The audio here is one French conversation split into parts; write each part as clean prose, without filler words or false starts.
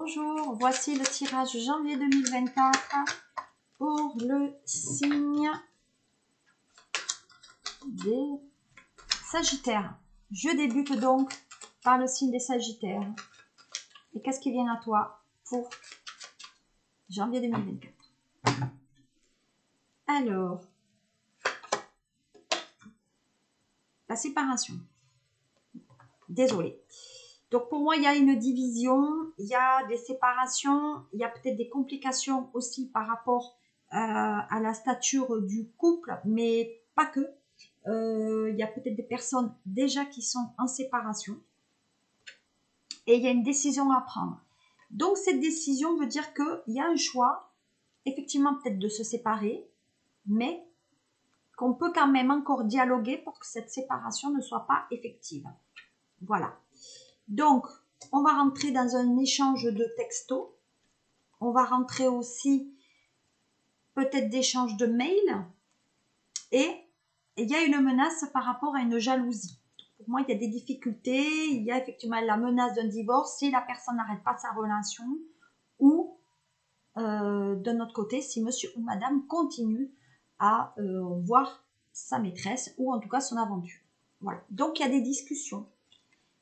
Bonjour, voici le tirage janvier 2024 pour le signe des Sagittaires. Je débute donc par le signe des Sagittaires. Et qu'est-ce qui vient à toi pour janvier 2024? Alors, la séparation. Désolée. Donc pour moi, il y a une division, il y a des séparations, il y a peut-être des complications aussi par rapport à la stature du couple, mais pas que. Il y a peut-être des personnes déjà qui sont en séparation et il y a une décision à prendre. Donc cette décision veut dire qu'il y a un choix, effectivement peut-être de se séparer, mais qu'on peut quand même encore dialoguer pour que cette séparation ne soit pas effective. Voilà. Donc, on va rentrer dans un échange de textos. On va rentrer aussi peut-être d'échanges de mails. Et il y a une menace par rapport à une jalousie. Pour moi, il y a des difficultés. Il y a effectivement la menace d'un divorce si la personne n'arrête pas sa relation. Ou, d'un autre côté, si monsieur ou madame continue à voir sa maîtresse ou en tout cas son aventure. Voilà. Donc, il y a des discussions.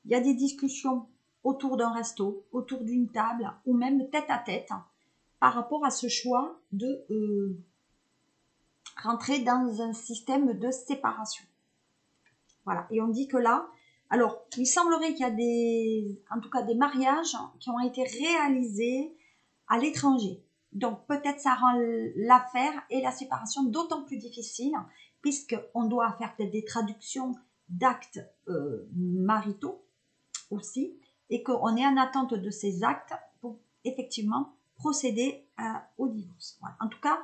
Il y a des discussions autour d'un resto, autour d'une table ou même tête à tête par rapport à ce choix de rentrer dans un système de séparation. Voilà. Et on dit que là, alors, il semblerait qu'il y a en tout cas des mariages qui ont été réalisés à l'étranger. Donc, peut-être ça rend l'affaire et la séparation d'autant plus difficile puisqu'on doit faire peut-être des traductions d'actes maritaux aussi, et qu'on est en attente de ces actes pour effectivement procéder au divorce. Voilà. En tout cas,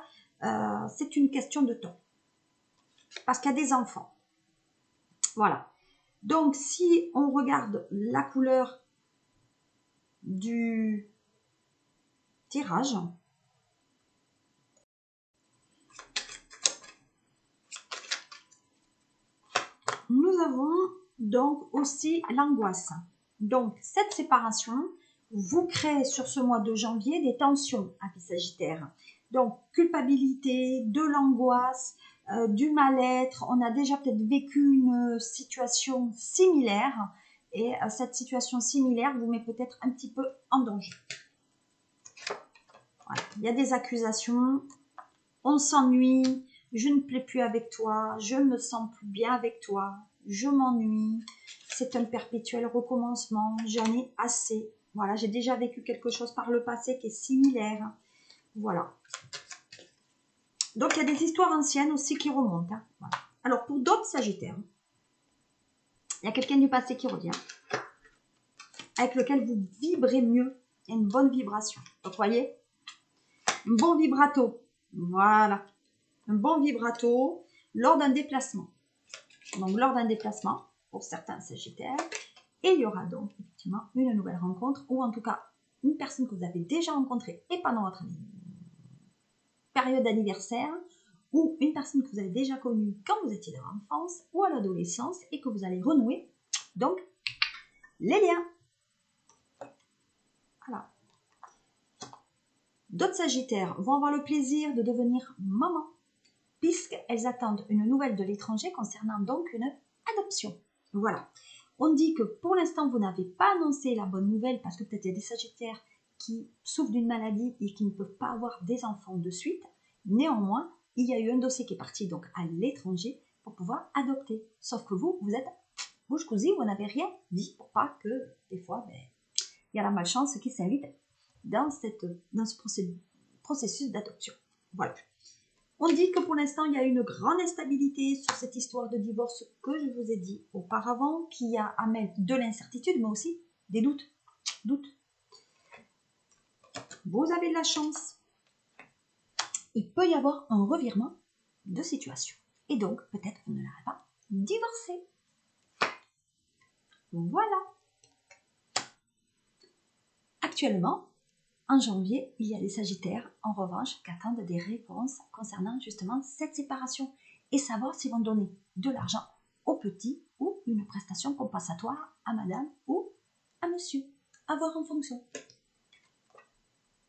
c'est une question de temps. Parce qu'il y a des enfants. Voilà. Donc, si on regarde la couleur du tirage, nous avons donc aussi l'angoisse. Donc, cette séparation vous crée sur ce mois de janvier des tensions à les Sagittaires. Donc, culpabilité, de l'angoisse, du mal-être. On a déjà peut-être vécu une situation similaire et cette situation similaire vous met peut-être un petit peu en danger. Voilà. Il y a des accusations, on s'ennuie, je ne plais plus avec toi, je ne me sens plus bien avec toi, je m'ennuie, c'est un perpétuel recommencement, j'en ai assez. Voilà, j'ai déjà vécu quelque chose par le passé qui est similaire. Voilà. Donc, il y a des histoires anciennes aussi qui remontent. Hein. Voilà. Alors, pour d'autres Sagittaires, il y a quelqu'un du passé qui revient, avec lequel vous vibrez mieux. Il y a une bonne vibration. Donc, vous voyez, un bon vibrato. Voilà. Un bon vibrato lors d'un déplacement. Donc, lors d'un déplacement, pour certains Sagittaires, et il y aura donc effectivement une nouvelle rencontre, ou en tout cas, une personne que vous avez déjà rencontrée et pendant votre période d'anniversaire, ou une personne que vous avez déjà connue quand vous étiez dans l'enfance ou à l'adolescence et que vous allez renouer. Donc, les liens. Voilà. D'autres Sagittaires vont avoir le plaisir de devenir maman, puisqu'elles attendent une nouvelle de l'étranger concernant donc une adoption. Voilà. On dit que pour l'instant, vous n'avez pas annoncé la bonne nouvelle parce que peut-être il y a des Sagittaires qui souffrent d'une maladie et qui ne peuvent pas avoir des enfants de suite. Néanmoins, il y a eu un dossier qui est parti donc à l'étranger pour pouvoir adopter. Sauf que vous êtes bouche cousue, vous n'avez rien dit pour pas que des fois, il y a la malchance qui s'invite dans ce processus d'adoption. Voilà. On dit que pour l'instant, il y a une grande instabilité sur cette histoire de divorce que je vous ai dit auparavant, qui amène de l'incertitude, mais aussi des doutes. Vous avez de la chance. Il peut y avoir un revirement de situation. Et donc, peut-être vous ne l'aurez pas divorcé. Voilà. Actuellement, en janvier, il y a des Sagittaires, en revanche, qui attendent des réponses concernant justement cette séparation et savoir s'ils vont donner de l'argent au petit ou une prestation compensatoire à madame ou à monsieur. À voir en fonction.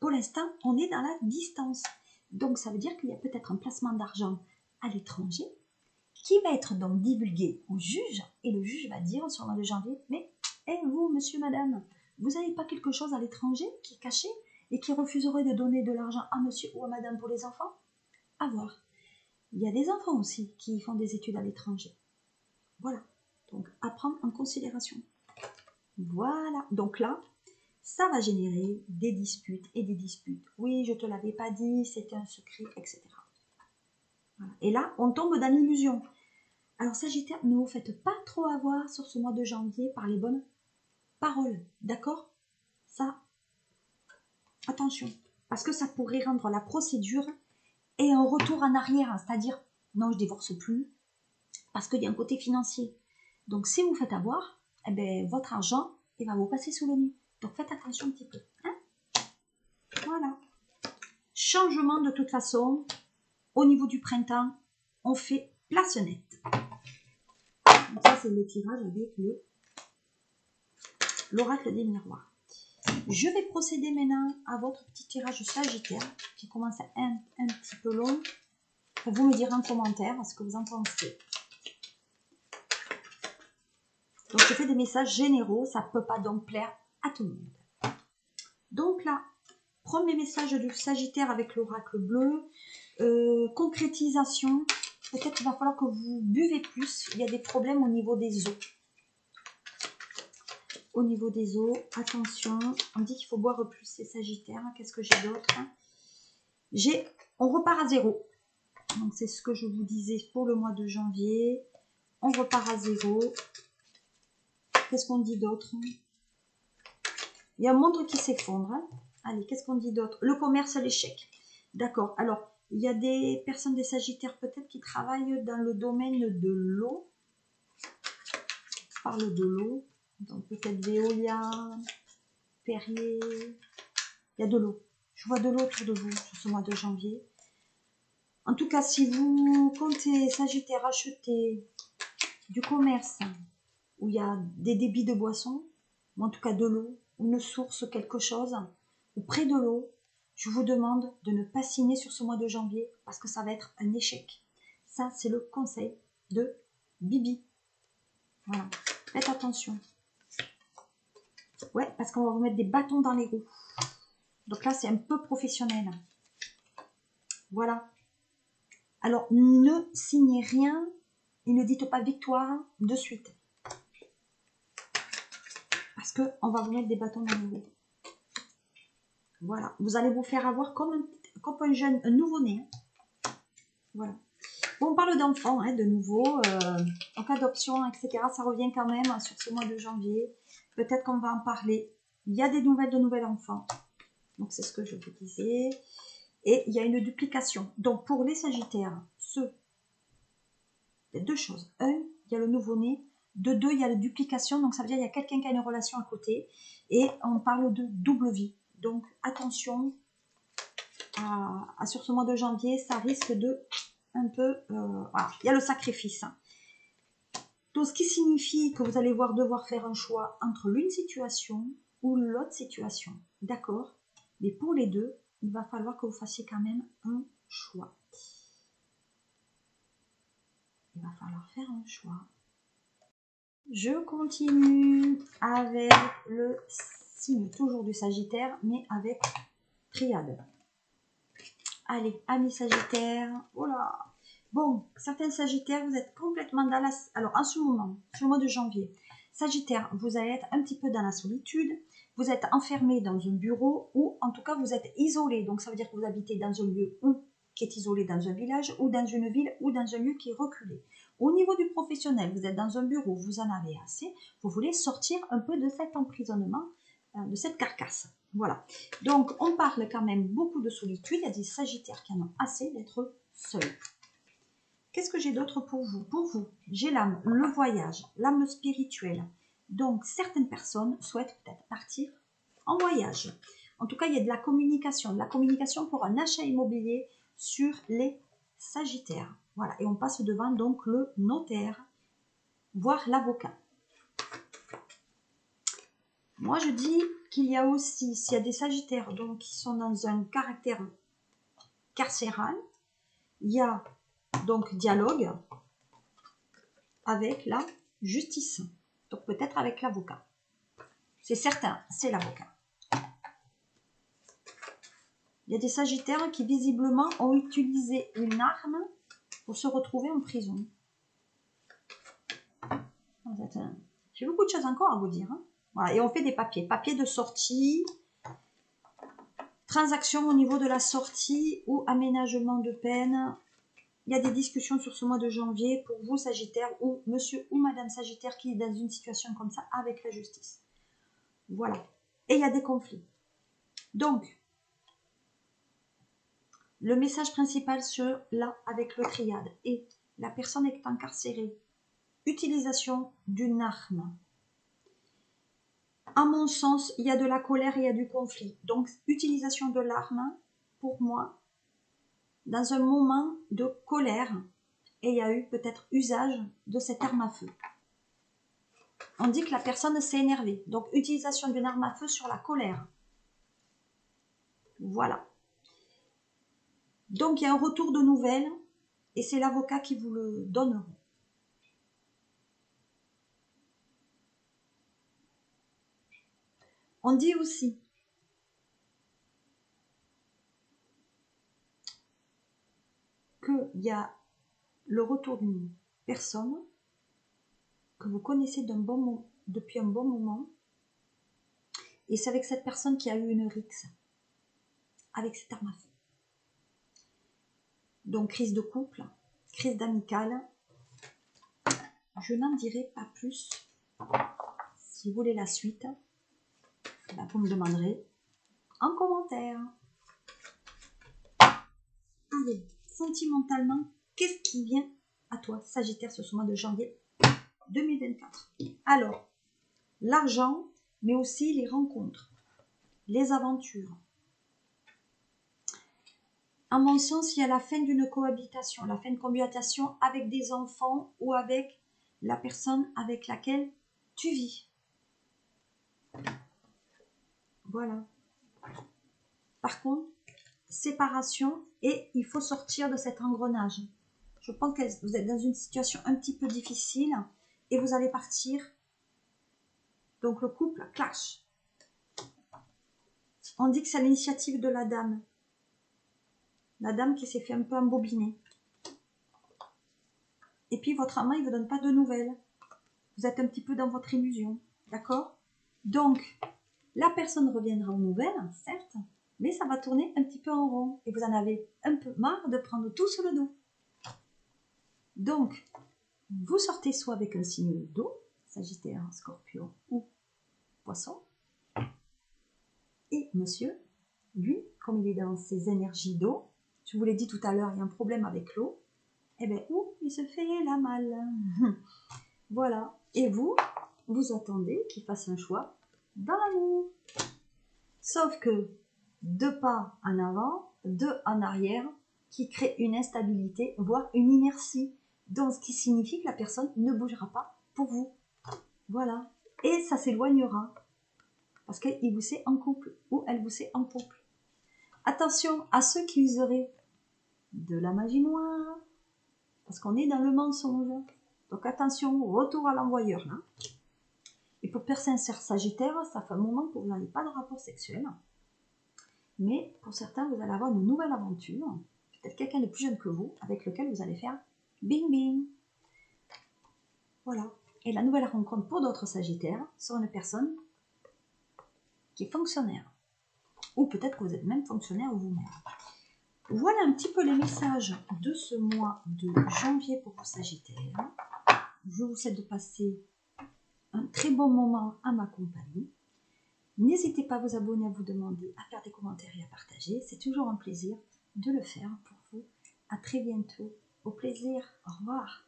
pour l'instant, on est dans la distance. Donc, ça veut dire qu'il y a peut-être un placement d'argent à l'étranger qui va être donc divulgué au juge. Et le juge va dire sur le mois de janvier, mais vous, monsieur, madame, vous n'avez pas quelque chose à l'étranger qui est caché et qui refuserait de donner de l'argent à monsieur ou à madame pour les enfants? À voir. Il y a des enfants aussi qui font des études à l'étranger. Voilà. Donc, à prendre en considération. Voilà. Donc là, ça va générer des disputes et des disputes. Oui, je ne te l'avais pas dit, c'était un secret, etc. Voilà. Et là, on tombe dans l'illusion. Alors, Sagittaire, ne vous faites pas trop avoir sur ce mois de janvier par les bonnes paroles. D'accord? Ça, attention. Parce que ça pourrait rendre la procédure et un retour en arrière. C'est-à-dire, non, je divorce plus. Parce qu'il y a un côté financier. Donc, si vous faites avoir, eh bien, votre argent, il va vous passer sous le nez. Donc, faites attention un petit peu. Hein? Voilà. Changement de toute façon. Au niveau du printemps, on fait place nette. Donc ça, c'est le tirage avec l'oracle des miroirs. Je vais procéder maintenant à votre petit tirage Sagittaire qui commence un petit peu long. Vous me direz en commentaire ce que vous en pensez. Donc, je fais des messages généraux. Ça ne peut pas donc plaire à tout le monde. Donc là, premier message du Sagittaire avec l'oracle bleu. Concrétisation. Peut-être qu'il va falloir que vous buvez plus. Il y a des problèmes au niveau des os. Au niveau des os, attention. On me dit qu'il faut boire plus, c'est Sagittaire. Qu'est-ce que j'ai d'autre? On repart à zéro. Donc, c'est ce que je vous disais pour le mois de janvier. On repart à zéro. Qu'est-ce qu'on dit d'autre? Il y a un monde qui s'effondre. Hein. Allez, qu'est-ce qu'on dit d'autre? Le commerce, l'échec. D'accord. Alors, il y a des personnes, des Sagittaires peut-être qui travaillent dans le domaine de l'eau. Je parle de l'eau. Donc, peut-être Veolia, Perrier. Il y a de l'eau. Je vois de l'eau autour de vous sur ce mois de janvier. En tout cas, si vous comptez, Sagittaire, acheter du commerce où il y a des débits de boissons, ou en tout cas de l'eau, une source, quelque chose, ou près de l'eau, je vous demande de ne pas signer sur ce mois de janvier parce que ça va être un échec. Ça, c'est le conseil de Bibi. Voilà. Faites attention. Ouais, parce qu'on va vous mettre des bâtons dans les roues. Donc là, c'est un peu professionnel. Voilà. Alors, ne signez rien et ne dites pas victoire de suite. Parce qu'on va vous mettre des bâtons dans les roues. Voilà. Vous allez vous faire avoir comme un jeune, un nouveau-né. Voilà. Bon, on parle d'enfants, hein, de nouveau. En cas d'adoption, etc. Ça revient quand même sur ce mois de janvier. Peut-être qu'on va en parler. Il y a des nouvelles de nouvel enfants. Donc, c'est ce que je vous disais. Et il y a une duplication. Donc, pour les Sagittaires, il y a deux choses. Un, il y a le nouveau-né. De deux, il y a la duplication. Donc, ça veut dire qu'il y a quelqu'un qui a une relation à côté. Et on parle de double vie. Donc, attention, sur ce mois de janvier, ça risque de un peu... voilà, il y a le sacrifice. Donc, ce qui signifie que vous allez devoir faire un choix entre l'une situation ou l'autre situation. D'accord? Mais pour les deux, il va falloir que vous fassiez quand même un choix. Il va falloir faire un choix. Je continue avec le signe, toujours du Sagittaire, mais avec triade. Allez, amis Sagittaires. Oh là! Bon, certains Sagittaires, vous êtes complètement dans la... Alors, en ce moment, sur le mois de janvier, Sagittaire, vous allez être un petit peu dans la solitude. Vous êtes enfermé dans un bureau ou, en tout cas, vous êtes isolé. Donc, ça veut dire que vous habitez dans un lieu qui est isolé dans un village ou dans une ville ou dans un lieu qui est reculé. Au niveau du professionnel, vous êtes dans un bureau, vous en avez assez. Vous voulez sortir un peu de cet emprisonnement, de cette carcasse. Voilà. Donc, on parle quand même beaucoup de solitude. Il y a des Sagittaires qui en ont assez d'être seuls. Qu'est-ce que j'ai d'autre pour vous? Pour vous, j'ai l'âme, le voyage, l'âme spirituelle. Donc, certaines personnes souhaitent peut-être partir en voyage. En tout cas, il y a de la communication pour un achat immobilier sur les Sagittaires. Voilà, et on passe devant donc le notaire, voire l'avocat. Moi, je dis qu'il y a aussi, s'il y a des Sagittaires donc, qui sont dans un caractère carcéral, il y a donc dialogue avec la justice. Donc peut-être avec l'avocat. C'est certain, c'est l'avocat. Il y a des Sagittaires qui visiblement ont utilisé une arme pour se retrouver en prison. J'ai beaucoup de choses encore à vous dire. Hein. Voilà, et on fait des papiers. Papiers de sortie, transaction au niveau de la sortie ou aménagement de peine. Il y a des discussions sur ce mois de janvier pour vous, Sagittaire, ou monsieur ou madame Sagittaire qui est dans une situation comme ça avec la justice. Voilà. Et il y a des conflits. Donc, le message principal sur là avec le triade est la personne est incarcérée. Utilisation d'une arme. À mon sens, il y a de la colère et il y a du conflit. Donc, utilisation de l'arme, pour moi, dans un moment de colère, et il y a eu peut-être usage de cette arme à feu. On dit que la personne s'est énervée. Donc, utilisation d'une arme à feu sur la colère. Voilà. Donc, il y a un retour de nouvelles et c'est l'avocat qui vous le donnera. On dit aussi qu'il y a le retour d'une personne que vous connaissez depuis un bon moment et c'est avec cette personne qui a eu une rixe avec cette arme à feu. Donc, crise de couple, crise d'amicale. Je n'en dirai pas plus. Si vous voulez la suite, ben vous me demanderez en commentaire. Allez, sentimentalement, qu'est-ce qui vient à toi, Sagittaire, ce mois de janvier 2024? Alors, l'argent, mais aussi les rencontres, les aventures. À mon sens, il y a la fin d'une cohabitation, la fin de cohabitation avec des enfants ou avec la personne avec laquelle tu vis. Voilà. Par contre, séparation et il faut sortir de cet engrenage. Je pense que vous êtes dans une situation un petit peu difficile et vous allez partir. Donc le couple clash. On dit que c'est l'initiative de la dame. La dame qui s'est fait un peu embobiner. Et puis votre amant, il ne vous donne pas de nouvelles. Vous êtes un petit peu dans votre illusion. D'accord? Donc, la personne reviendra aux nouvelles, certes, mais ça va tourner un petit peu en rond. Et vous en avez un peu marre de prendre tout sur le dos. Donc, vous sortez soit avec un signe d'eau, Sagittaire, Scorpion ou Poisson. Et monsieur, lui, comme il est dans ses énergies d'eau, je vous l'ai dit tout à l'heure, il y a un problème avec l'eau, et bien, il se fait la malle. Voilà. Et vous attendez qu'il fasse un choix dans l'amour. Sauf que 2 pas en avant, 2 en arrière, qui crée une instabilité, voire une inertie. Donc, ce qui signifie que la personne ne bougera pas pour vous. Voilà. Et ça s'éloignera. Parce qu'il vous sait en couple ou elle vous sait en couple. Attention à ceux qui useraient de la magie noire. Parce qu'on est dans le mensonge. Donc attention, retour à l'envoyeur. Là. Et pour personne Sagittaire, ça fait un moment que vous n'avez pas de rapport sexuel. Mais pour certains, vous allez avoir une nouvelle aventure. Peut-être quelqu'un de plus jeune que vous, avec lequel vous allez faire bing bing. Voilà. Et la nouvelle rencontre pour d'autres Sagittaires sera une personne qui est fonctionnaire. Ou peut-être que vous êtes même fonctionnaire vous-même. Voilà un petit peu les messages de ce mois de janvier pour vous Sagittaires. Je vous souhaite de passer un très bon moment à ma compagnie. N'hésitez pas à vous abonner, à vous demander, à faire des commentaires et à partager. C'est toujours un plaisir de le faire pour vous. À très bientôt. Au plaisir. Au revoir.